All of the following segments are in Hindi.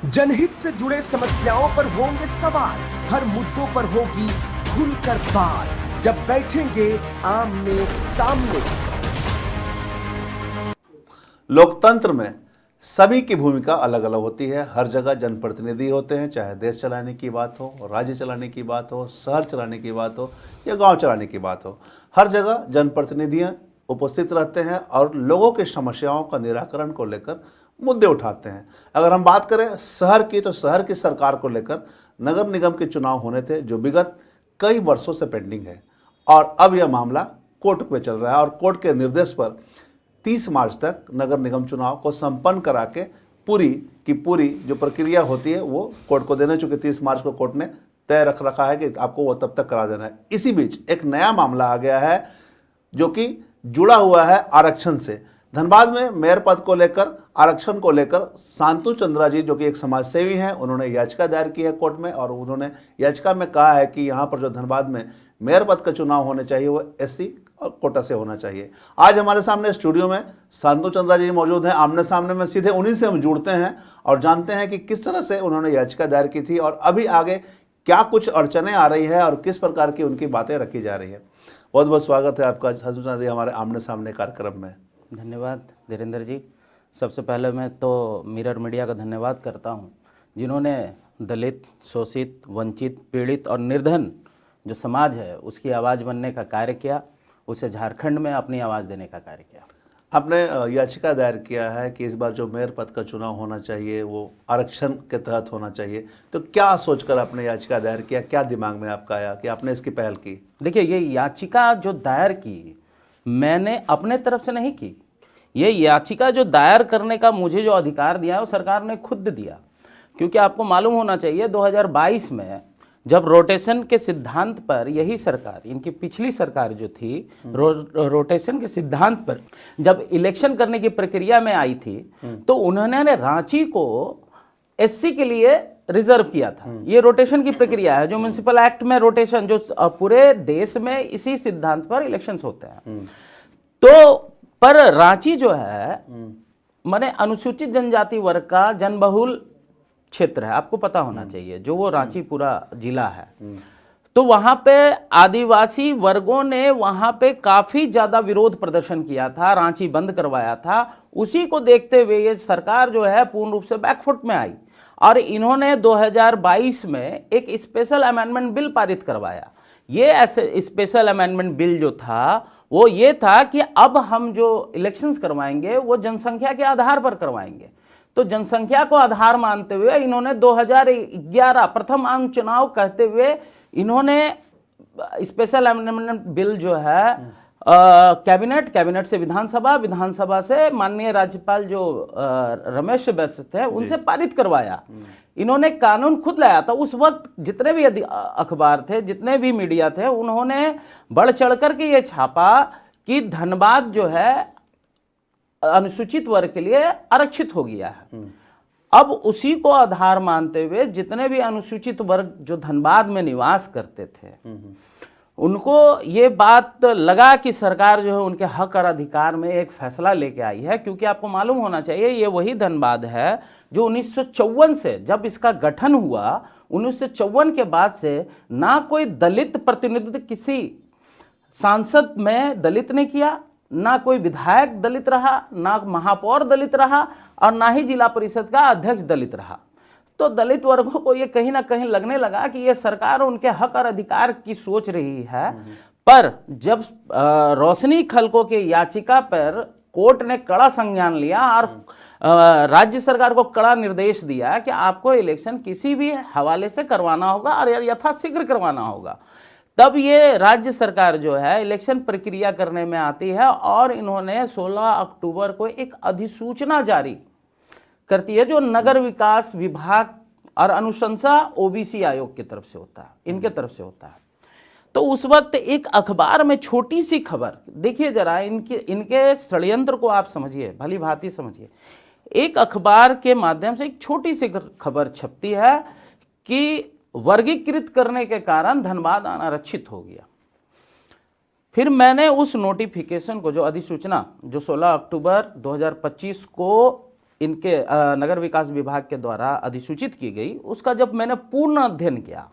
जनहित से जुड़े समस्याओं पर होंगे सवाल, हर मुद्दों पर होगी खुलकर बात, जब बैठेंगे आमने सामने। लोकतंत्र में सभी की भूमिका अलग अलग होती है। हर जगह जनप्रतिनिधि होते हैं, चाहे देश चलाने की बात हो, राज्य चलाने की बात हो, शहर चलाने की बात हो या गांव चलाने की बात हो। हर जगह जनप्रतिनिधियां उपस्थित रहते हैं और लोगों की समस्याओं का निराकरण को लेकर मुद्दे उठाते हैं। अगर हम बात करें शहर की, तो शहर की सरकार को लेकर नगर निगम के चुनाव होने थे, जो विगत कई वर्षों से पेंडिंग है, और अब यह मामला कोर्ट में चल रहा है और कोर्ट के निर्देश पर 30 मार्च तक नगर निगम चुनाव को संपन्न करा के पूरी की पूरी जो प्रक्रिया होती है वो कोर्ट को देना, चूंकि 30 मार्च को कोर्ट ने तय रख रखा है कि आपको वो तब तक करा देना है। इसी बीच एक नया मामला आ गया है जो कि जुड़ा हुआ है आरक्षण से। धनबाद में मेयर पद को लेकर, आरक्षण को लेकर शांतु चंद्रा जी, जो कि एक समाजसेवी हैं, उन्होंने याचिका दायर की है कोर्ट में और उन्होंने याचिका में कहा है कि यहाँ पर जो धनबाद में मेयर पद का चुनाव होने चाहिए वो SC और कोटा से होना चाहिए। आज हमारे सामने स्टूडियो में शांतु चंद्रा जी मौजूद हैं। आमने सामने में सीधे उन्हीं से हम जुड़ते हैं और जानते हैं कि किस तरह से उन्होंने याचिका दायर की थी और अभी आगे क्या कुछ अड़चनें आ रही है और किस प्रकार की उनकी बातें रखी जा रही है। बहुत बहुत स्वागत है आपका शांतु चंद्रा जी हमारे आमने सामने कार्यक्रम में। धन्यवाद धीरेन्द्र जी। सबसे पहले मैं तो मिरर मीडिया का धन्यवाद करता हूं, जिन्होंने दलित, शोषित, वंचित, पीड़ित और निर्धन जो समाज है उसकी आवाज़ बनने का कार्य किया, उसे झारखंड में अपनी आवाज़ देने का कार्य किया। आपने याचिका दायर किया है कि इस बार जो मेयर पद का चुनाव होना चाहिए वो आरक्षण के तहत होना चाहिए, तो क्या सोचकर आपने याचिका दायर किया, क्या दिमाग में आपका आया कि आपने इसकी पहल की? देखिए, ये याचिका जो दायर की मैंने अपने तरफ से नहीं की। ये याचिका जो दायर करने का मुझे जो अधिकार दिया है वो सरकार ने खुद दिया, क्योंकि आपको मालूम होना चाहिए 2022 में जब रोटेशन के सिद्धांत पर यही सरकार, इनकी पिछली सरकार जो थी, रोटेशन के सिद्धांत पर जब इलेक्शन करने की प्रक्रिया में आई थी, तो उन्होंने रांची को SC के लिए रिजर्व किया था। ये रोटेशन की प्रक्रिया है जो म्युनिसिपल एक्ट में रोटेशन, जो पूरे देश में इसी सिद्धांत पर इलेक्शंस होते हैं। तो पर रांची जो है माने अनुसूचित जनजाति वर्ग का जनबहुल क्षेत्र है, आपको पता होना चाहिए, जो वो रांची पूरा जिला है। तो वहां पे आदिवासी वर्गों ने वहां पे काफी ज्यादा विरोध प्रदर्शन किया था, रांची बंद करवाया था। उसी को देखते हुए ये सरकार जो है पूर्ण रूप से बैकफुट में आई और इन्होंने 2022 में एक स्पेशल अमेंडमेंट बिल पारित करवाया। ये ऐसे स्पेशल अमेंडमेंट बिल जो था वो ये था कि अब हम जो इलेक्शंस करवाएंगे वो जनसंख्या के आधार पर करवाएंगे। तो जनसंख्या को आधार मानते हुए इन्होंने 2011 प्रथम आम चुनाव कहते हुए इन्होंने स्पेशल अमेंडमेंट बिल जो है कैबिनेट से विधानसभा से माननीय राज्यपाल जो रमेश बैस थे उनसे पारित करवाया। इन्होंने कानून खुद लाया था। उस वक्त जितने भी अखबार थे, जितने भी मीडिया थे, उन्होंने बढ़ चढ़ करके ये छापा कि धनबाद जो है अनुसूचित वर्ग के लिए आरक्षित हो गया है। अब उसी को आधार मानते हुए जितने भी अनुसूचित वर्ग जो धनबाद में निवास करते थे उनको ये बात लगा कि सरकार जो है उनके हक और अधिकार में एक फैसला लेके आई है, क्योंकि आपको मालूम होना चाहिए ये वही धनबाद है जो 1954 से जब इसका गठन हुआ, 1954 के बाद से ना कोई दलित प्रतिनिधित्व किसी सांसद में दलित ने किया, ना कोई विधायक दलित रहा, ना महापौर दलित रहा और ना ही जिला परिषद का अध्यक्ष दलित रहा। तो दलित वर्गों को ये कहीं ना कहीं लगने लगा कि ये सरकार उनके हक और अधिकार की सोच रही है। पर जब रोशनी खलको की याचिका पर कोर्ट ने कड़ा संज्ञान लिया और राज्य सरकार को कड़ा निर्देश दिया कि आपको इलेक्शन किसी भी हवाले से करवाना होगा और यथाशीघ्र करवाना होगा, तब ये राज्य सरकार जो है इलेक्शन प्रक्रिया करने में आती है और इन्होंने 16 अक्टूबर को एक अधिसूचना जारी करती है जो नगर विकास विभाग और अनुशंसा OBC आयोग की तरफ से होता है, इनके तरफ से होता है। तो उस वक्त एक अखबार में छोटी सी खबर, देखिए जरा इनके षड्यंत्र को आप समझिए, भली भांति समझिए। एक अखबार के माध्यम से एक छोटी सी खबर छपती है कि वर्गीकृत करने के कारण धनबाद अनारक्षित हो गया। फिर मैंने उस नोटिफिकेशन को, जो अधिसूचना जो 16 अक्टूबर 2025 को इनके नगर विकास विभाग के द्वारा अधिसूचित की गई, उसका जब मैंने पूर्ण अध्ययन किया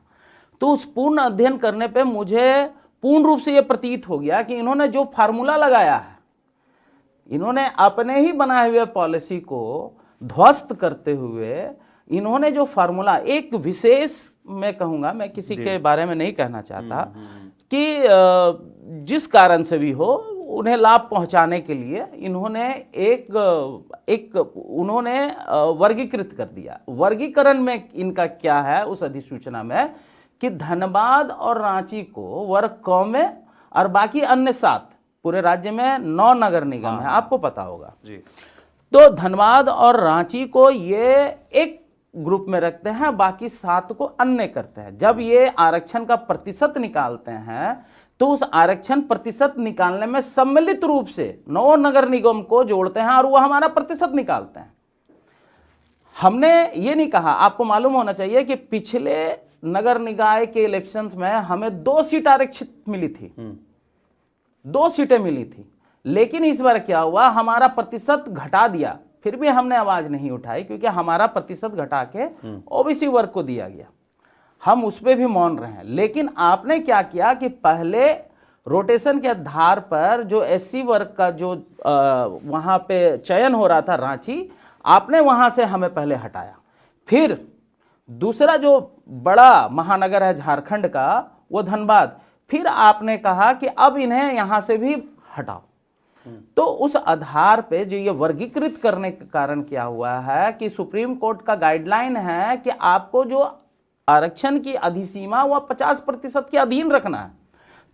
तो उस पूर्ण अध्ययन करने पे मुझे पूर्ण रूप से ये प्रतीत हो गया कि इन्होंने जो फार्मूला लगाया है, इन्होंने अपने ही बनाए हुए पॉलिसी को ध्वस्त करते हुए इन्होंने जो फार्मूला, एक विशेष मैं कहूँगा, मैं किसी के बारे में नहीं कहना चाहता कि जिस कारण से भी हो उन्हें लाभ पहुंचाने के लिए इन्होंने उन्होंने वर्गीकृत कर दिया। वर्गीकरण में इनका क्या है उस अधिसूचना में कि धनबाद और रांची को वर्ग क में और बाकी अन्य 7, पूरे राज्य में 9 नगर निगम है, आपको पता होगा जी। तो धनबाद और रांची को ये एक ग्रुप में रखते हैं, बाकी 7 को अन्य करते हैं। जब ये आरक्षण का प्रतिशत निकालते हैं तो उस आरक्षण प्रतिशत निकालने में सम्मिलित रूप से 9 नगर निगम को जोड़ते हैं और वो हमारा प्रतिशत निकालते हैं। हमने ये नहीं कहा, आपको मालूम होना चाहिए कि पिछले नगर निकाय के इलेक्शंस में हमें 2 सीट आरक्षित मिली थी, 2 सीटें मिली थी, लेकिन इस बार क्या हुआ, हमारा प्रतिशत घटा दिया। फिर भी हमने आवाज नहीं उठाई क्योंकि हमारा प्रतिशत घटा के ओबीसी वर्ग को दिया गया, हम उस पर भी मौन रहे हैं। लेकिन आपने क्या किया कि पहले रोटेशन के आधार पर जो एससी वर्ग का जो वहां पे चयन हो रहा था रांची, आपने वहां से हमें पहले हटाया। फिर दूसरा जो बड़ा महानगर है झारखंड का, वो धनबाद, फिर आपने कहा कि अब इन्हें यहां से भी हटाओ। तो उस आधार पे जो ये वर्गीकृत करने के कारण क्या हुआ है कि सुप्रीम कोर्ट का गाइडलाइन है कि आपको जो आरक्षण की अधिसीमा वह 50% के अधीन रखना है।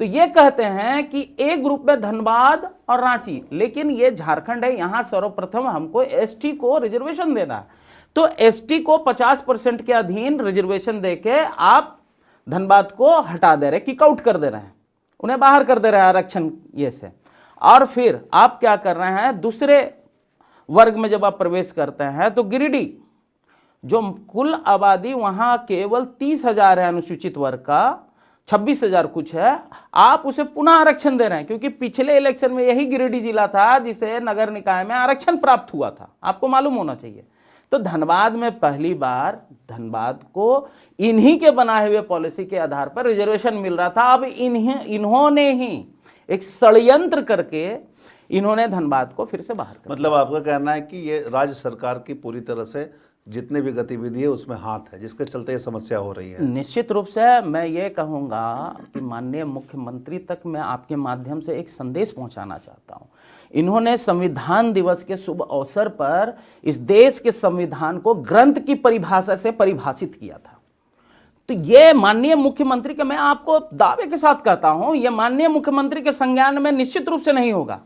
तो ये कहते हैं कि एक ग्रुप में धनबाद और रांची, लेकिन ये झारखंड है, यहां सर्वप्रथम हमको एसटी को रिजर्वेशन देना है। तो एसटी को 50% के अधीन रिजर्वेशन देके आप धनबाद को हटा दे रहे, किक आउट कर दे रहे हैं, उन्हें बाहर कर दे रहे हैं आरक्षण ये से। और फिर आप क्या कर रहे हैं, दूसरे वर्ग में जब आप प्रवेश करते हैं तो गिरिडीह, जो कुल आबादी वहां केवल 30,000 है अनुसूचित वर्ग का, 26,000 कुछ है, आप उसे पुनः आरक्षण दे रहे हैं क्योंकि पिछले इलेक्शन में यही गिरिडीह जिला था जिसे नगर निकाय में आरक्षण प्राप्त हुआ था, आपको मालूम होना चाहिए। तो धनबाद में पहली बार धनबाद को इन्हीं के बनाए हुए पॉलिसी के आधार पर रिजर्वेशन मिल रहा था। अब इन्होंने ही एक षड्यंत्र करके इन्होंने धनबाद को फिर से बाहर कर। मतलब आपका कहना है कि ये राज्य सरकार की पूरी तरह से जितने भी गतिविधि है उसमें हाथ है, जिसके चलते ये समस्या हो रही है। निश्चित रूप से मैं ये कहूँगा कि माननीय मुख्यमंत्री तक मैं आपके माध्यम से एक संदेश पहुंचाना चाहता हूं। इन्होंने संविधान दिवस के शुभ अवसर पर इस देश के संविधान को ग्रंथ की परिभाषा से परिभाषित किया था। तो ये माननीय मुख्यमंत्री के, मैं आपको दावे के साथ कहता हूं, ये माननीय मुख्यमंत्री के संज्ञान में निश्चित रूप से नहीं होगा।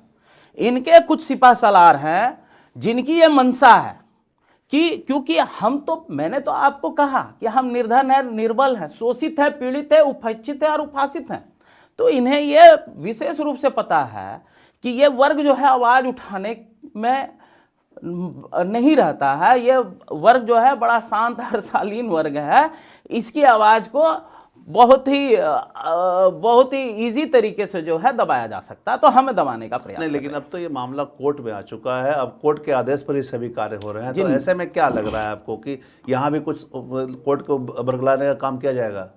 इनके कुछ सिपह सलार हैं जिनकी ये मंशा है कि क्योंकि मैंने तो आपको कहा कि हम निर्धन है, निर्बल है, शोषित है, पीड़ित है, उपेक्षित है और उपासित हैं। तो इन्हें ये विशेष रूप से पता है कि ये वर्ग जो है आवाज उठाने में नहीं रहता है, ये वर्ग जो है बड़ा शांत और शालीन वर्ग है, इसकी आवाज को बहुत ही इजी तरीके से जो है दबाया जा सकता है। तो हमें दबाने का प्रयास नहीं, लेकिन अब तो ये मामला कोर्ट में आ चुका है, अब कोर्ट के आदेश पर ही सभी कार्य हो रहे हैं। तो ऐसे में क्या लग रहा है आपको कि यहाँ भी कुछ कोर्ट को बरगलाने का काम किया जाएगा?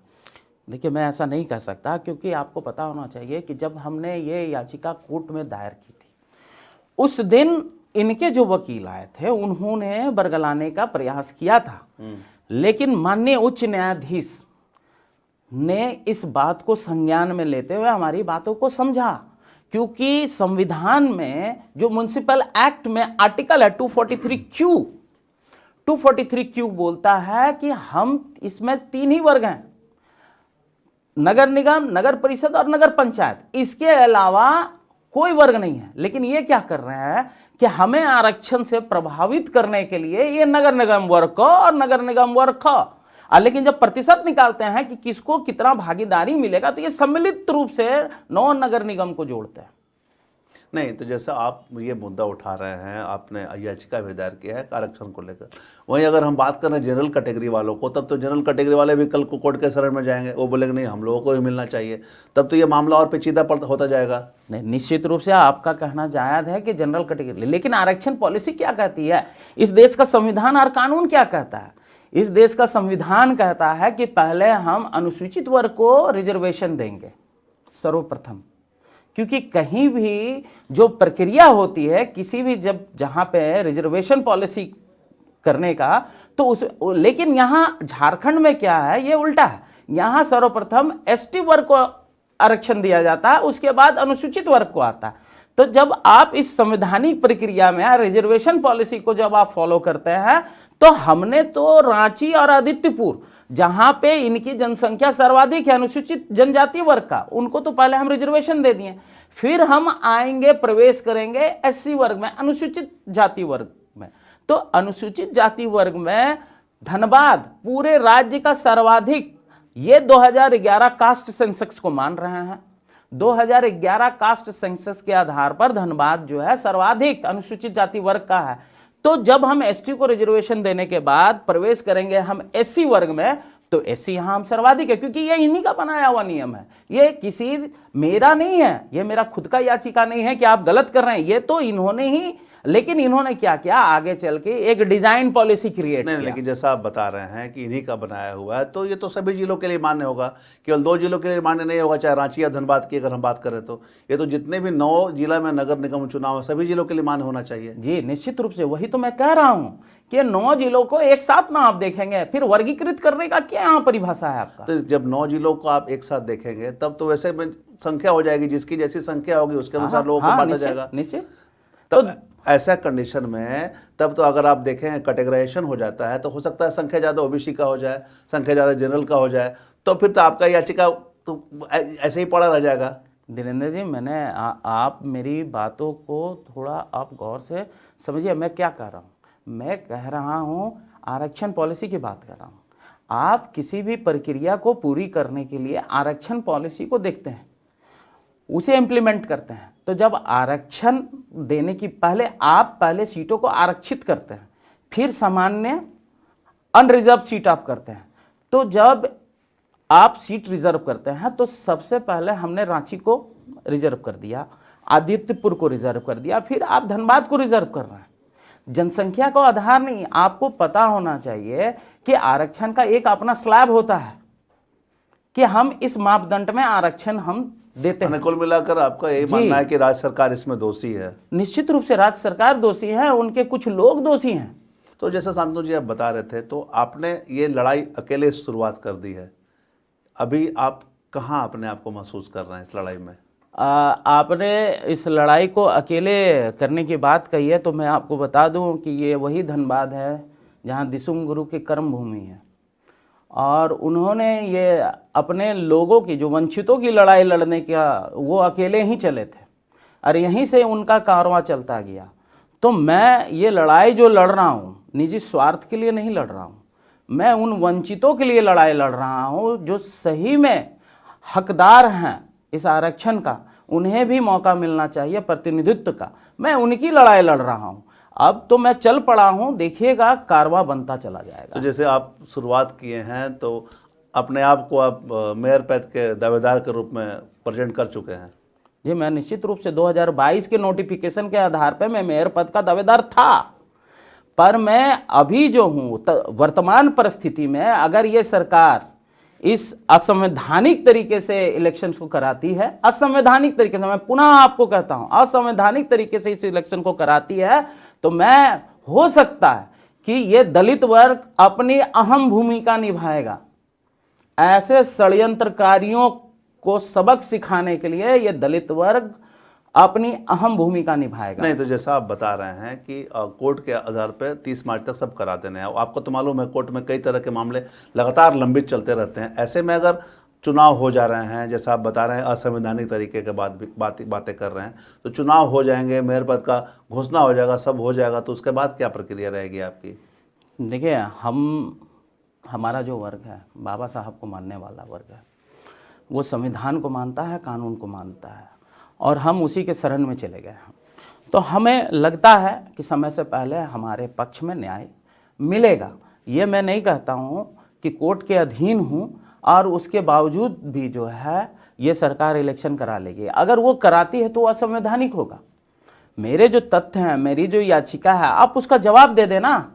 देखिए, मैं ऐसा नहीं कह सकता क्योंकि आपको पता होना चाहिए कि जब हमने ये याचिका कोर्ट में दायर की थी, उस दिन इनके जो वकील आए थे उन्होंने बरगलाने का प्रयास किया था, लेकिन माननीय उच्च न्यायाधीश ने इस बात को संज्ञान में लेते हुए हमारी बातों को समझा। क्योंकि संविधान में जो म्युनिसिपल एक्ट में आर्टिकल है 243Q बोलता है कि हम इसमें 3 ही वर्ग हैं, नगर निगम, नगर परिषद और नगर पंचायत, इसके अलावा कोई वर्ग नहीं है। लेकिन ये क्या कर रहे हैं कि हमें आरक्षण से प्रभावित करने के लिए ये नगर निगम वर्ग क और नगर निगम वर्ग ख, लेकिन जब प्रतिशत निकालते हैं कि किसको कितना भागीदारी मिलेगा तो ये सम्मिलित रूप से 9 नगर निगम को जोड़ते हैं। नहीं, तो जैसा आप ये मुद्दा उठा रहे हैं, आपने याचिका भी दायर किया है आरक्षण को लेकर, वहीं अगर हम बात करें जनरल कैटेगरी वालों को, तब तो जनरल कैटेगरी वाले भी कल को कोर्ट के शरण में जाएंगे, वो बोलेंगे नहीं हम लोगों को भी मिलना चाहिए, तब तो ये मामला और पेचीदा होता जाएगा। नहीं, निश्चित रूप से आपका कहना जायज़ है कि जनरल कैटेगरी, लेकिन आरक्षण पॉलिसी क्या कहती है, इस देश का संविधान और कानून क्या कहता है? इस देश का संविधान कहता है कि पहले हम अनुसूचित वर्ग को रिजर्वेशन देंगे सर्वप्रथम, क्योंकि कहीं भी जो प्रक्रिया होती है किसी भी जब जहां पे रिजर्वेशन पॉलिसी करने का, तो उस लेकिन यहाँ झारखंड में क्या है, ये उल्टा है। यहाँ सर्वप्रथम एसटी वर्ग को आरक्षण दिया जाता है, उसके बाद अनुसूचित वर्ग को आता है। तो जब आप इस संवैधानिक प्रक्रिया में रिजर्वेशन पॉलिसी को जब आप फॉलो करते हैं, तो हमने तो रांची और आदित्यपुर जहां पे इनकी जनसंख्या सर्वाधिक है अनुसूचित जनजाति वर्ग का, उनको तो पहले हम रिजर्वेशन दे दिए, फिर हम आएंगे प्रवेश करेंगे एससी वर्ग में, अनुसूचित जाति वर्ग में। तो अनुसूचित जाति वर्ग में धनबाद पूरे राज्य का सर्वाधिक, ये 2011 कास्ट सेंसस को मान रहे हैं। 2011 कास्ट सेंसस के आधार पर धनबाद जो है सर्वाधिक अनुसूचित जाति वर्ग का है। तो जब हम एसटी को रिजर्वेशन देने के बाद प्रवेश करेंगे हम एससी वर्ग में, तो एससी यहां हम सर्वाधिक है, क्योंकि ये इन्हीं का बनाया हुआ नियम है, ये किसी मेरा नहीं है, ये मेरा खुद का याचिका नहीं है कि आप गलत कर रहे हैं, ये तो इन्होंने ही, लेकिन इन्होंने क्या किया, आगे चल के एक डिजाइन पॉलिसी क्रिएट किया। लेकिन जैसा आप बता रहे हैं कि इन्हीं का बनाया हुआ है, तो ये तो सभी जिलों के लिए मान्य होगा, केवल 2 जिलों के लिए मान्य नहीं होगा, चाहे रांची या धनबाद की अगर हम बात करें तो ये तो जितने भी 9 जिला में नगर निगम चुनाव है सभी जिलों के लिए मान्य होना चाहिए। जी निश्चित रूप से, वही तो मैं कह रहा हूं कि 9 जिलों को एक साथ ना आप देखेंगे, फिर वर्गीकृत करने का क्या यहाँ परिभाषा है आपका? तो जब 9 जिलों को आप एक साथ देखेंगे तब तो वैसे में संख्या हो जाएगी, जिसकी जैसी संख्या होगी उसके अनुसार लोगों को बांटा जाएगा। निश्चित। तब ऐसा कंडीशन में तब तो अगर आप देखें कैटेगराइजेशन हो जाता है, तो हो सकता है संख्या ज़्यादा ओबीसी का हो जाए, संख्या ज़्यादा जनरल का हो जाए, तो फिर तो आपका याचिका तो ऐसे ही पड़ा रह जाएगा। धीरेन्द्र जी, मैंने आप मेरी बातों को थोड़ा आप गौर से समझिए, मैं क्या कह रहा हूँ। मैं कह रहा हूँ आरक्षण पॉलिसी की बात कर रहा हूँ। आप किसी भी प्रक्रिया को पूरी करने के लिए आरक्षण पॉलिसी को देखते हैं, उसे इम्प्लीमेंट करते हैं। तो जब आरक्षण देने की आप पहले सीटों को आरक्षित करते हैं, फिर सामान्य अनरिजर्व सीट आप करते हैं। तो जब आप सीट रिजर्व करते हैं तो सबसे पहले हमने रांची को रिजर्व कर दिया, आदित्यपुर को रिजर्व कर दिया, फिर आप धनबाद को रिजर्व कर रहे हैं। जनसंख्या का आधार नहीं, आपको पता होना चाहिए कि आरक्षण का एक अपना स्लैब होता है कि हम इस मापदंड में आरक्षण हम देते हैं। कुल मिलाकर आपका यही मानना है कि राज्य सरकार इसमें दोषी है? निश्चित रूप से राज्य सरकार दोषी है, उनके कुछ लोग दोषी हैं। तो जैसा शांतनु जी आप बता रहे थे, तो आपने ये लड़ाई अकेले शुरुआत कर दी है, अभी आप कहाँ अपने आप को महसूस कर रहे हैं इस लड़ाई में? आपने इस लड़ाई को अकेले करने की बात कही है, तो मैं आपको बता दूं कि ये वही धनबाद है जहां दिसुम गुरु की कर्म भूमि है, और उन्होंने ये अपने लोगों की, जो वंचितों की लड़ाई लड़ने का, वो अकेले ही चले थे और यहीं से उनका कारवां चलता गया। तो मैं ये लड़ाई जो लड़ रहा हूँ निजी स्वार्थ के लिए नहीं लड़ रहा हूँ, मैं उन वंचितों के लिए लड़ाई लड़ रहा हूँ जो सही में हकदार हैं इस आरक्षण का, उन्हें भी मौका मिलना चाहिए प्रतिनिधित्व का, मैं उनकी लड़ाई लड़ रहा हूँ। अब तो मैं चल पड़ा हूँ, देखिएगा कारवां बनता चला जाएगा। तो जैसे आप शुरुआत किए हैं, तो अपने आप को आप मेयर पद के दावेदार के रूप में प्रेजेंट कर चुके हैं? जी, मैं निश्चित रूप से 2022 के नोटिफिकेशन के आधार पर मैं मेयर पद का दावेदार था, पर मैं अभी जो हूँ वर्तमान परिस्थिति में, अगर ये सरकार इस असंवैधानिक तरीके से इलेक्शन को कराती है, असंवैधानिक तरीके से, मैं पुनः आपको कहता हूं, असंवैधानिक तरीके से इस इलेक्शन को कराती है, तो मैं, हो सकता है कि ये दलित वर्ग अपनी अहम भूमिका निभाएगा। ऐसे षड्यंत्रकारियों को सबक सिखाने के लिए ये दलित वर्ग अपनी अहम भूमिका निभाएगा। नहीं, तो जैसा आप बता रहे हैं कि कोर्ट के आधार पर 30 मार्च तक सब करा देने हैं, आपको तो मालूम है कोर्ट में कई तरह के मामले लगातार लंबित चलते रहते हैं। ऐसे में अगर चुनाव हो जा रहे हैं, जैसा आप बता रहे हैं असंवैधानिक तरीके के बातें कर रहे हैं, तो चुनाव हो जाएंगे, मेयर पद का घोषणा हो जाएगा, सब हो जाएगा, तो उसके बाद क्या प्रक्रिया रहेगी आपकी? देखिए, हमारा जो वर्ग है बाबा साहब को मानने वाला वर्ग है, वो संविधान को मानता है, कानून को मानता है, और हम उसी के शरण में चले गए हैं। तो हमें लगता है कि समय से पहले हमारे पक्ष में न्याय मिलेगा। ये मैं नहीं कहता हूँ कि कोर्ट के अधीन हूँ और उसके बावजूद भी जो है ये सरकार इलेक्शन करा लेगी। अगर वो कराती है तो वो असंवैधानिक होगा। मेरे जो तथ्य हैं, मेरी जो याचिका है, आप उसका जवाब दे देना।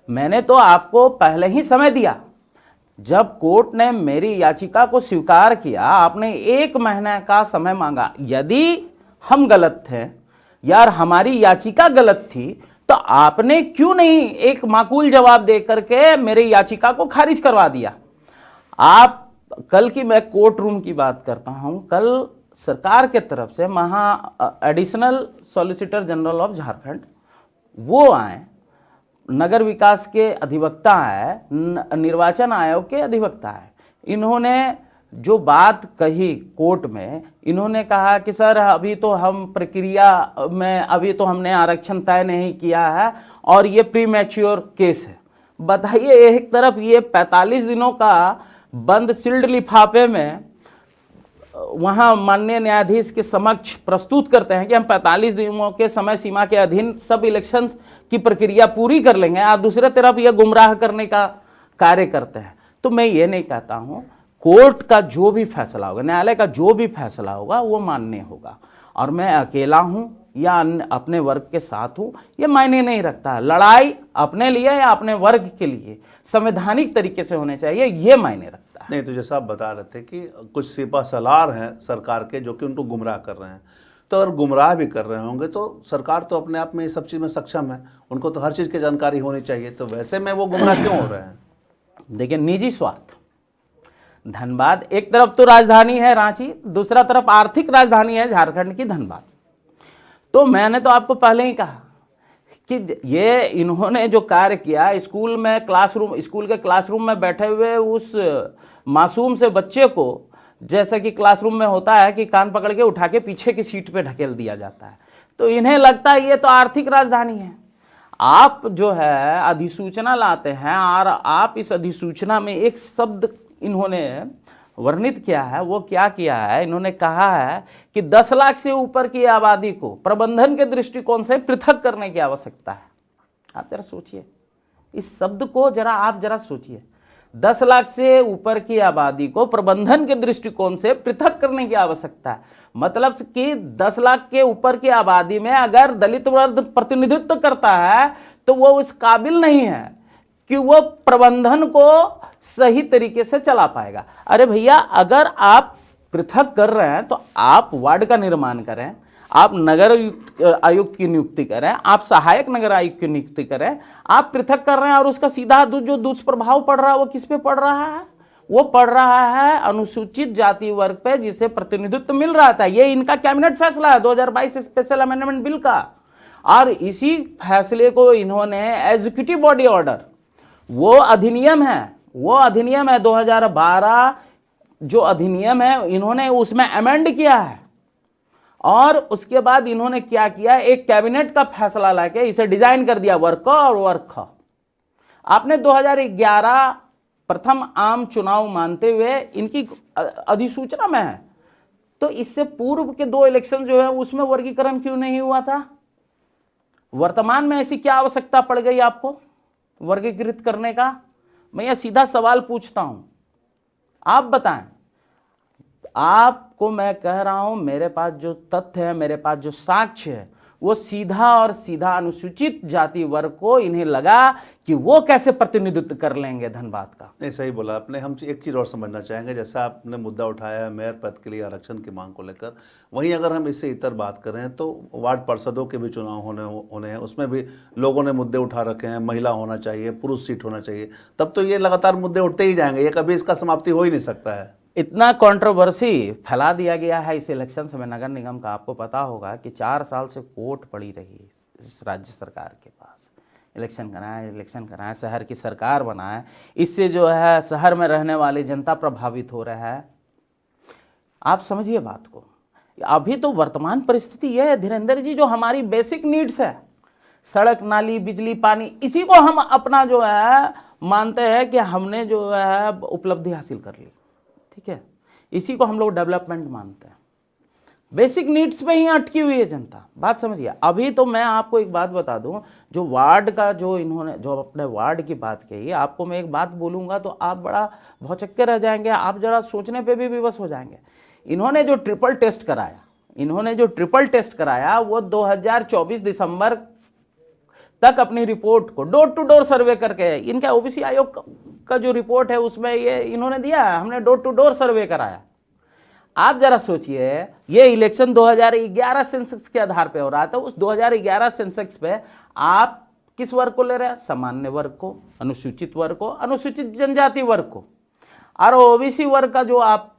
मैंने तो आपको पहले ही समय दिया। जब कोर्ट ने मेरी याचिका को स्वीकार किया, आपने 1 महीने का समय मांगा। यदि हम गलत थे या हमारी याचिका गलत थी तो आपने क्यों नहीं एक माकूल जवाब दे करके मेरी याचिका को खारिज करवा दिया। आप कल की, मैं कोर्ट रूम की बात करता हूं, कल सरकार के तरफ से additional solicitor general of Jharkhand वो आए, नगर विकास के अधिवक्ता है, निर्वाचन आयोग के अधिवक्ता है। इन्होंने जो बात कही कोर्ट में, इन्होंने कहा कि सर अभी तो हम प्रक्रिया में, अभी तो हमने आरक्षण तय नहीं किया है और ये प्रीमैच्योर केस है। बताइए, एक तरफ ये 45 दिनों का बंद सील्ड लिफाफे में वहाँ माननीय न्यायाधीश के समक्ष प्रस्तुत करते हैं कि हम 45 दिनों के समय सीमा के अधीन सब इलेक्शन की प्रक्रिया पूरी कर लेंगे, और दूसरे तरफ ये गुमराह करने का कार्य करते हैं। तो मैं ये नहीं कहता हूँ, कोर्ट का जो भी फैसला होगा, न्यायालय का जो भी फैसला होगा वो मान्य होगा। और मैं अकेला हूँ या अपने वर्ग के साथ हूँ, ये मायने नहीं रखता। लड़ाई अपने लिए या अपने वर्ग के लिए संवैधानिक तरीके से होने चाहिए, ये मायने रखता है। नहीं, तो जैसा आप बता रहे थे कि कुछ सिपा सलार हैं सरकार के जो कि उनको गुमराह कर रहे हैं, तो अगर गुमराह भी कर रहे होंगे तो सरकार तो अपने आप में ये सब चीज़ में सक्षम है, उनको तो हर चीज़ की जानकारी होनी चाहिए। तो वैसे में वो गुमराह क्यों हो रहे हैं? देखिए, निजी स्वार्थ। धनबाद एक तरफ तो राजधानी है रांची, दूसरा तरफ आर्थिक राजधानी है झारखंड की धनबाद। तो मैंने तो आपको पहले ही कहा कि ये इन्होंने जो कार्य किया, स्कूल के क्लासरूम में बैठे हुए उस मासूम से बच्चे को, जैसा कि क्लासरूम में होता है कि कान पकड़ के उठा के पीछे की सीट पे ढकेल दिया जाता है, तो इन्हें लगता है ये तो आर्थिक राजधानी है। आप जो है अधिसूचना लाते हैं और आप इस अधिसूचना में एक शब्द इन्होंने वर्णित किया है। वो क्या किया है, इन्होंने कहा है कि 10 लाख से ऊपर की आबादी को प्रबंधन के दृष्टिकोण से पृथक करने की आवश्यकता है। आप जरा सोचिए इस शब्द को, आप जरा सोचिए। 10 लाख से ऊपर की आबादी को प्रबंधन के दृष्टिकोण से पृथक करने की आवश्यकता है। मतलब कि 10 लाख के ऊपर की आबादी में अगर दलित वर्ग प्रतिनिधित्व करता है तो वो उस काबिल नहीं है कि वो प्रबंधन को सही तरीके से चला पाएगा। अरे भैया, अगर आप पृथक कर रहे हैं तो आप वार्ड का निर्माण करें, आप नगर आयुक्त की नियुक्ति करें, आप सहायक नगर आयुक्त की नियुक्ति करें। आप पृथक कर रहे हैं और उसका सीधा जो दुष्प्रभाव पड़ रहा है वो किस पे पड़ रहा है? वो पड़ रहा है अनुसूचित जाति वर्ग पे, जिसे प्रतिनिधित्व मिल रहा था। ये इनका कैबिनेट फैसला है 2022 स्पेशल अमेंडमेंट बिल का, और इसी फैसले को इन्होंने एग्जीक्यूटिव बॉडी ऑर्डर, वो अधिनियम है 2012 जो अधिनियम है, इन्होंने उसमें अमेंड किया है। और उसके बाद इन्होंने क्या किया, एक कैबिनेट का फैसला लाके इसे डिजाइन कर दिया वर्क और वर्क। आपने 2011 प्रथम आम चुनाव मानते हुए इनकी अधिसूचना में है, तो इससे पूर्व के 2 इलेक्शन जो है उसमें वर्गीकरण क्यों नहीं हुआ था? वर्तमान में ऐसी क्या आवश्यकता पड़ गई आपको वर्गीकृत करने का? मैं यह सीधा सवाल पूछता हूं, आप बताएं। आपको मैं कह रहा हूं, मेरे पास जो तथ्य है, मेरे पास जो साक्ष्य है, वो सीधा और सीधा अनुसूचित जाति वर्ग को इन्हें लगा कि वो कैसे प्रतिनिधित्व कर लेंगे धनबाद का। नहीं, सही बोला आपने। हम एक चीज़ और समझना चाहेंगे, जैसा आपने मुद्दा उठाया है मेयर पद के लिए आरक्षण की मांग को लेकर, वहीं अगर हम इससे इतर बात करें तो वार्ड पार्षदों के भी चुनाव होने हैं, उसमें भी लोगों ने मुद्दे उठा रखे हैं। महिला होना चाहिए, पुरुष सीट होना चाहिए, तब तो ये लगातार मुद्दे उठते ही जाएंगे, ये कभी इसका समाप्ति हो ही नहीं सकता है। इतना कंट्रोवर्सी फैला दिया गया है इस इलेक्शन से। नगर निगम का आपको पता होगा कि 4 साल से कोर्ट पड़ी रही इस राज्य सरकार के पास। इलेक्शन कराएं, शहर की सरकार बनाएं, इससे जो है शहर में रहने वाली जनता प्रभावित हो रहा है। आप समझिए बात को। अभी तो वर्तमान परिस्थिति यह है धीरेन्द्र जी, जो हमारी बेसिक नीड्स है, सड़क, नाली, बिजली, पानी, इसी को हम अपना जो है मानते हैं कि हमने जो है उपलब्धि हासिल कर ली। ठीक है, इसी को हम लोग डेवलपमेंट मानते हैं। बेसिक नीड्स पे ही अटकी हुई है जनता। बात समझिए। अभी तो मैं आपको एक बात बता दूं, जो वार्ड का जो इन्होंने जो अपने वार्ड की बात कही, आपको मैं एक बात बोलूंगा तो आप बड़ा भौचक्के रह जाएंगे, आप जरा सोचने पे भी विवश हो जाएंगे। इन्होंने जो ट्रिपल टेस्ट कराया वो 2024 दिसंबर तक अपनी रिपोर्ट को डोर टू डोर सर्वे करके, इनका ओबीसी आयोग का जो रिपोर्ट है उसमें ये इन्होंने दिया है, हमने डोर टू डोर सर्वे कराया। आप जरा सोचिए, ये इलेक्शन 2011 सेंसेक्स के आधार पे हो रहा था। उस 2011 सेंसेक्स पे आप किस वर्ग को ले रहे हैं? सामान्य वर्ग को, अनुसूचित वर्ग को, अनुसूचित जनजाति वर्ग को। और ओबीसी वर्ग का जो आप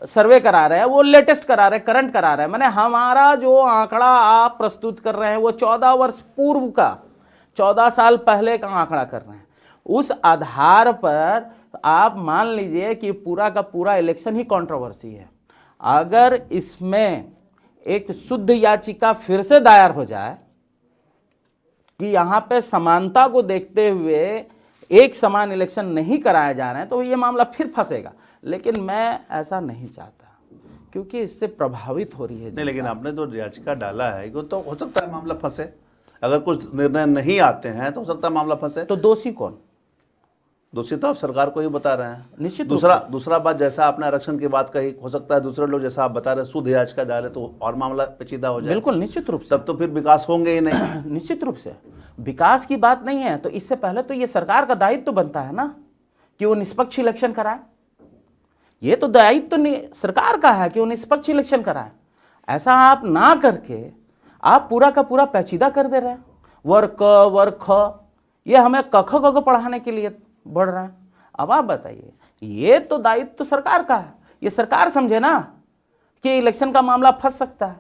सर्वे करा रहे हैं वो लेटेस्ट करा रहे हैं, करंट करा रहे हैं। माने हमारा जो आंकड़ा आप प्रस्तुत कर रहे हैं वो 14 वर्ष पूर्व का, 14 साल पहले का आंकड़ा कर रहे हैं। उस आधार पर आप मान लीजिए कि पूरा का पूरा इलेक्शन ही कंट्रोवर्सी है। अगर इसमें एक शुद्ध याचिका फिर से दायर हो जाए कि यहाँ पे समानता को देखते हुए एक समान इलेक्शन नहीं कराए जा रहे हैं, तो ये मामला फिर फंसेगा। लेकिन मैं ऐसा नहीं चाहता, क्योंकि इससे प्रभावित हो रही है। नहीं, लेकिन आपने जो याचिका डाला है वो तो हो सकता है मामला फंसे। अगर कुछ निर्णय नहीं आते हैं तो हो सकता है मामला फंसे। तो दोषी कौन? दूसरी तो आप सरकार को ही बता रहे हैं। निश्चित दूसरा बात, जैसा आपने आरक्षण की बात कही, हो सकता है दूसरे लोग जैसा आप बता रहे हैं शुद्ध याचिका डाले तो और मामला पेचीदा हो जाए। बिल्कुल, निश्चित रूप से। तब तो फिर विकास होंगे ही नहीं। निश्चित रूप से विकास की बात नहीं है। तो इससे पहले तो ये सरकार का दायित्व तो बनता है ना कि वो निष्पक्ष इलेक्शन कराए। ये तो दायित्व तो सरकार का है कि वो निष्पक्ष इलेक्शन कराए। ऐसा आप ना करके आप पूरा का पूरा पेचीदा कर दे रहे हैं। वर्ग क, वर्ग ख, ये हमें कख ग पढ़ाने के लिए बढ़ रहा है। अब आप बताइए, ये तो दायित्व तो सरकार का है। ये सरकार समझे ना कि इलेक्शन का मामला फंस सकता है।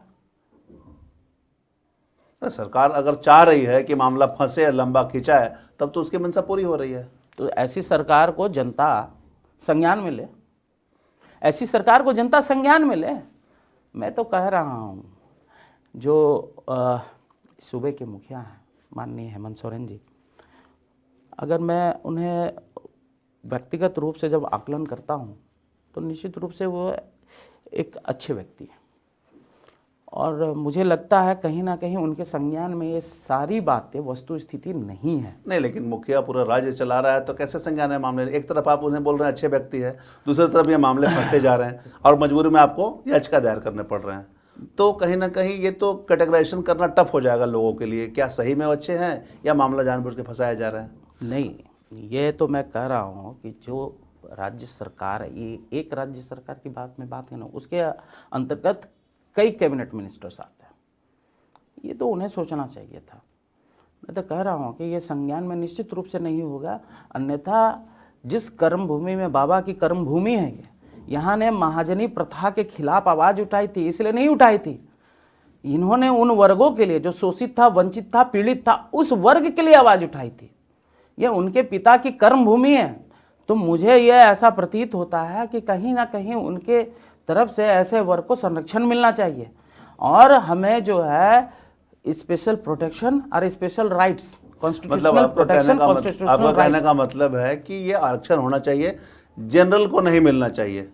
सरकार अगर चाह रही है कि मामला फंसे, लंबा खिंचा है, तब तो उसकी मंशा पूरी हो रही है। तो ऐसी सरकार को जनता संज्ञान में ले, ऐसी सरकार को जनता संज्ञान में ले। मैं तो कह रहा हूँ, जो सूबे के मुखिया हैं माननीय हेमंत सोरेन जी, अगर मैं उन्हें व्यक्तिगत रूप से जब आकलन करता हूँ तो निश्चित रूप से वो एक अच्छे व्यक्ति हैं। और मुझे लगता है कहीं ना कहीं उनके संज्ञान में ये सारी बातें वस्तु स्थिति नहीं है। नहीं, लेकिन मुखिया पूरा राज्य चला रहा है तो कैसे संज्ञान है मामले? एक तरफ आप उन्हें बोल रहे हैं अच्छे व्यक्ति है, दूसरी तरफ ये मामले फंसते जा रहे हैं और मजबूरी में आपको याचिका दायर करने पड़ रहे हैं। तो कहीं ना कहीं ये तो कैटेगराइजेशन करना टफ हो जाएगा लोगों के लिए। क्या सही में अच्छे हैं या मामला जानबूझ के फंसाया जा रहा है? नहीं, ये तो मैं कह रहा हूँ कि जो राज्य सरकार है, ये एक राज्य सरकार की बात में बात करना, उसके अंतर्गत कई कैबिनेट मिनिस्टर्स आते हैं। ये तो उन्हें सोचना चाहिए था। मैं तो कह रहा हूँ कि ये संज्ञान में निश्चित रूप से नहीं होगा। अन्यथा जिस कर्म भूमि में बाबा की कर्म भूमि है, ये यहाँ ने महाजनी प्रथा के खिलाफ आवाज़ उठाई थी, इसलिए नहीं उठाई थी। इन्होंने उन वर्गों के लिए जो शोषित था, वंचित था, पीड़ित था, उस वर्ग के लिए आवाज़ उठाई थी। ये उनके पिता की कर्म भूमि है। तो मुझे ये ऐसा प्रतीत होता है कि कहीं ना कहीं उनके तरफ से ऐसे वर्ग को संरक्षण मिलना चाहिए। और हमें जो है स्पेशल प्रोटेक्शन और स्पेशल राइट्स, कॉन्स्टिट्यूशनल प्रोटेक्शन, आपका कहने का मतलब है कि ये आरक्षण होना चाहिए, जनरल को नहीं मिलना चाहिए।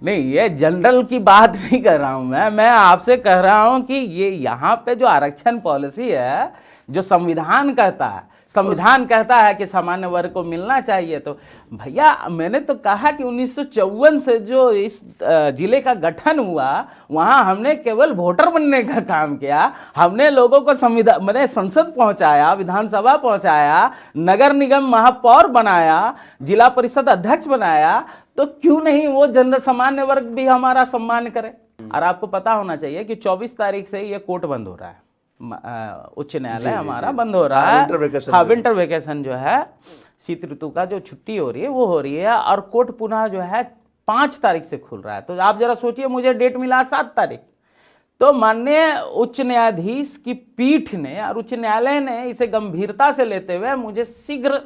नहीं, ये जनरल की बात नहीं कर रहा हूं मैं आपसे कह रहा हूं कि ये यहाँ पे जो आरक्षण पॉलिसी है, जो संविधान कहता है कि सामान्य वर्ग को मिलना चाहिए। तो भैया मैंने तो कहा कि 1954 से जो इस जिले का गठन हुआ, वहाँ हमने केवल वोटर बनने का काम किया। हमने लोगों को संसद पहुँचाया, विधानसभा पहुँचाया, नगर निगम महापौर बनाया, जिला परिषद अध्यक्ष बनाया। तो क्यों नहीं वो जन सामान्य वर्ग भी हमारा सम्मान करे? और आपको पता होना चाहिए कि 24 तारीख से ये कोर्ट बंद हो रहा है, उच्च न्यायालय हमारा बंद हो रहा है। विंटर वेकेशन जो है, शीत ऋतु का जो छुट्टी हो रही है वो हो रही है। और कोर्ट पुनः जो है 5 तारीख से खुल रहा है। तो आप जरा सोचिए, मुझे डेट मिला 7 तारीख। तो माननीय उच्च न्यायाधीश की पीठ ने और उच्च न्यायालय ने इसे गंभीरता से लेते हुए मुझे शीघ्र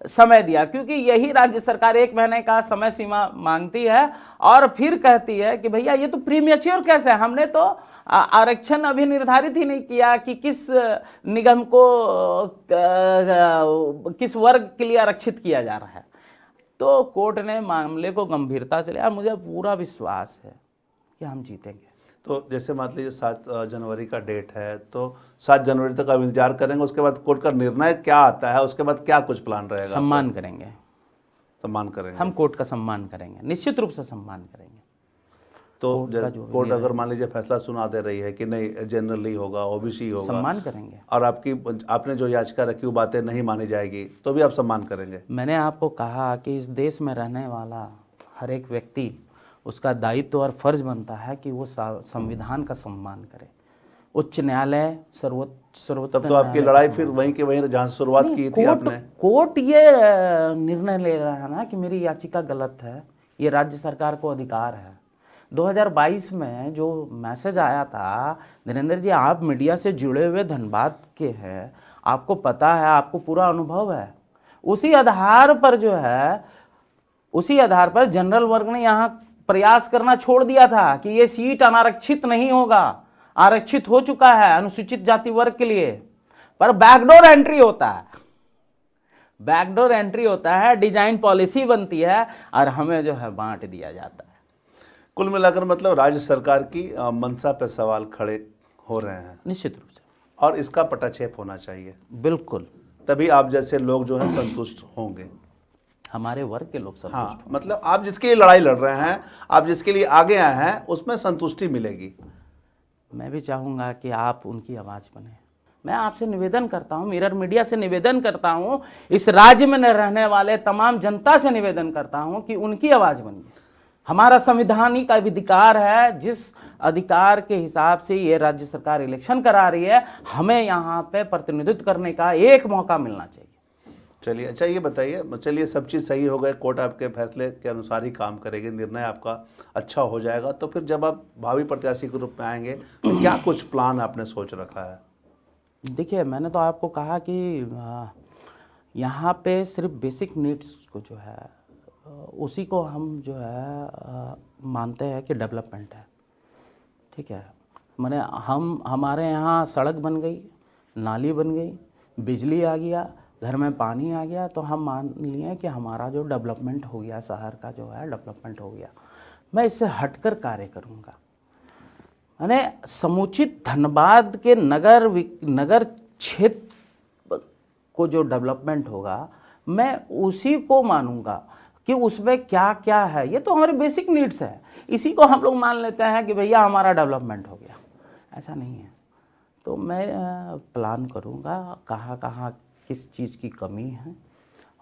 समय दिया, क्योंकि यही राज्य सरकार 1 महीने का समय सीमा मांगती है और फिर कहती है कि भैया ये तो प्रीमेच्योर कैसे है, हमने तो आरक्षण अभी निर्धारित ही नहीं किया कि किस निगम को किस वर्ग के लिए आरक्षित किया जा रहा है। तो कोर्ट ने मामले को गंभीरता से लिया। मुझे पूरा विश्वास है कि हम जीतेंगे। तो जैसे मान लीजिए 7 जनवरी का डेट है, तो 7 जनवरी तक आप इंतजार करेंगे, उसके बाद कोर्ट का निर्णय क्या आता है, उसके बाद क्या कुछ प्लान रहेगा? सम्मान करेंगे, सम्मान करेंगे। हम कोर्ट का सम्मान करेंगे, निश्चित रूप से सम्मान करेंगे। तो कोर्ट कोर्ट अगर मान लीजिए फैसला सुना दे रही है कि नहीं जनरली होगा, ओबीसी होगा, सम्मान करेंगे। और आपने जो याचिका रखी वो बातें नहीं मानी जाएगी, तो भी आप सम्मान करेंगे? मैंने आपको कहा कि इस देश में रहने वाला हर एक व्यक्ति, उसका दायित्व और फर्ज बनता है कि वो संविधान का सम्मान करे। उच्च न्यायालय सर्वोच्च तब तो आपकी लड़ाई फिर वहीं के वहीं जहाँ से शुरुआत की थी आपने। कोर्ट ये निर्णय ले रहा है ना कि मेरी याचिका गलत है, ये राज्य सरकार को अधिकार है। 2022 में जो मैसेज आया था, धीरेन्द्र जी आप मीडिया से जुड़े हुए धनबाद के हैं, आपको पता है, आपको पूरा अनुभव है। उसी आधार पर जनरल वर्ग ने यहाँ प्रयास करना छोड़ दिया था कि ये सीट अनारक्षित नहीं होगा, आरक्षित हो चुका है अनुसूचित जाति वर्ग के लिए। पर बैकडोर एंट्री होता है, डिजाइन पॉलिसी बनती है और हमें जो है बांट दिया जाता है। कुल मिलाकर मतलब राज्य सरकार की मंशा पे सवाल खड़े हो रहे हैं। निश्चित रूप से, और इसका पटाक्षेप होना चाहिए। बिल्कुल, तभी आप जैसे लोग जो हैं संतुष्ट होंगे, हमारे वर्ग के लोग संतुष्ट। हाँ, मतलब आप जिसके लिए लड़ाई लड़ रहे हैं, आप जिसके लिए आगे आए हैं, उसमें संतुष्टि मिलेगी। मैं भी चाहूँगा कि आप उनकी आवाज़ बने। मैं आपसे निवेदन करता हूँ, मिरर मीडिया से निवेदन करता हूँ, इस राज्य में रहने वाले तमाम जनता से निवेदन करता हूँ कि उनकी आवाज़ बनिए। हमारा संवैधानिक अधिकार है, जिस अधिकार के हिसाब से ये राज्य सरकार इलेक्शन करा रही है, हमें यहाँ पे प्रतिनिधित्व करने का एक मौका मिलना चाहिए। चलिए, अच्छा ये बताइए, चलिए सब चीज़ सही हो गए, कोर्ट आपके फैसले के अनुसार ही काम करेगी, निर्णय आपका अच्छा हो जाएगा, तो फिर जब आप भावी प्रत्याशी के रूप में आएंगे तो क्या कुछ प्लान आपने सोच रखा है? देखिए, मैंने तो आपको कहा कि यहाँ पे सिर्फ बेसिक नीड्स को जो है उसी को हम जो है मानते हैं कि डेवलपमेंट है। ठीक है, मैंने हमारे यहाँ सड़क बन गई, नाली बन गई, बिजली आ गया, घर में पानी आ गया, तो हम मान लिए कि हमारा जो डेवलपमेंट हो गया, शहर का जो है डेवलपमेंट हो गया। मैं इससे हटकर कार्य करूँगा। मैंने समुचित धनबाद के नगर क्षेत्र को जो डेवलपमेंट होगा, मैं उसी को मानूंगा कि उसमें क्या क्या है। ये तो हमारे बेसिक नीड्स है, इसी को हम लोग मान लेते हैं कि भैया हमारा डेवलपमेंट हो गया। ऐसा नहीं है। तो मैं प्लान करूँगा कहाँ कहाँ किस चीज़ की कमी है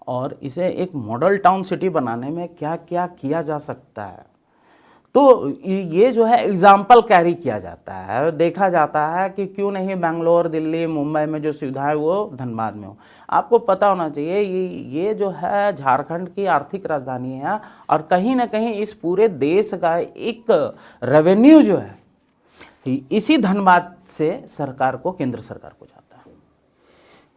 और इसे एक मॉडल टाउन सिटी बनाने में क्या क्या किया जा सकता है। तो ये जो है एग्जाम्पल कैरी किया जाता है, देखा जाता है कि क्यों नहीं बेंगलोर, दिल्ली, मुंबई में जो सुविधाएं वो धनबाद में हो। आपको पता होना चाहिए ये जो है झारखंड की आर्थिक राजधानी है और कहीं ना कहीं इस पूरे देश का एक रेवेन्यू जो है इसी धनबाद से सरकार को, केंद्र सरकार को जाता है।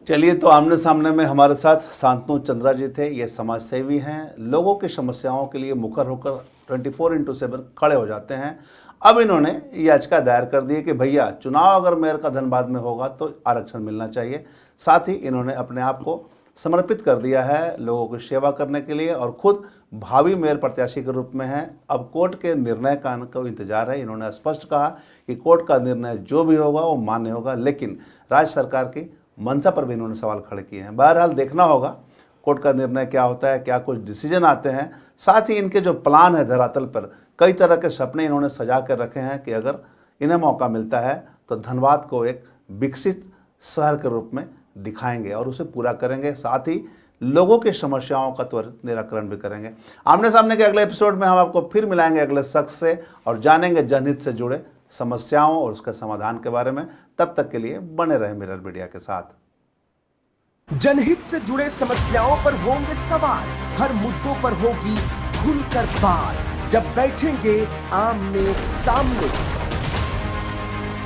चलिए, तो आमने सामने में हमारे साथ शांतनु चंद्रा जी थे। ये समाज सेवी हैं, लोगों की समस्याओं के लिए मुखर होकर 24/7 खड़े हो जाते हैं। अब इन्होंने याचिका दायर कर दी है कि भैया चुनाव अगर मेयर का धनबाद में होगा तो आरक्षण मिलना चाहिए। साथ ही इन्होंने अपने आप को समर्पित कर दिया है लोगों की सेवा करने के लिए और खुद भावी मेयर प्रत्याशी के रूप में हैं। अब कोर्ट के निर्णय का इंतजार है। इन्होंने स्पष्ट कहा कि कोर्ट का निर्णय जो भी होगा वो मान्य होगा, लेकिन राज्य सरकार की मंशा पर भी इन्होंने सवाल खड़े किए हैं। बहरहाल देखना होगा कोर्ट का निर्णय क्या होता है, क्या कुछ डिसीजन आते हैं। साथ ही इनके जो प्लान है धरातल पर, कई तरह के सपने इन्होंने सजा कर रखे हैं कि अगर इन्हें मौका मिलता है तो धनबाद को एक विकसित शहर के रूप में दिखाएंगे और उसे पूरा करेंगे। साथ ही लोगों की समस्याओं का त्वरित निराकरण भी करेंगे। आमने सामने के अगले एपिसोड में हम आपको फिर मिलाएंगे अगले शख्स से और जानेंगे जनहित से जुड़े समस्याओं और उसके समाधान के बारे में। तब तक के लिए बने रहे मिरर मीडिया के साथ। जनहित से जुड़े समस्याओं पर होंगे सवाल, हर मुद्दों पर होगी खुलकर बात। जब बैठेंगे आमने सामने,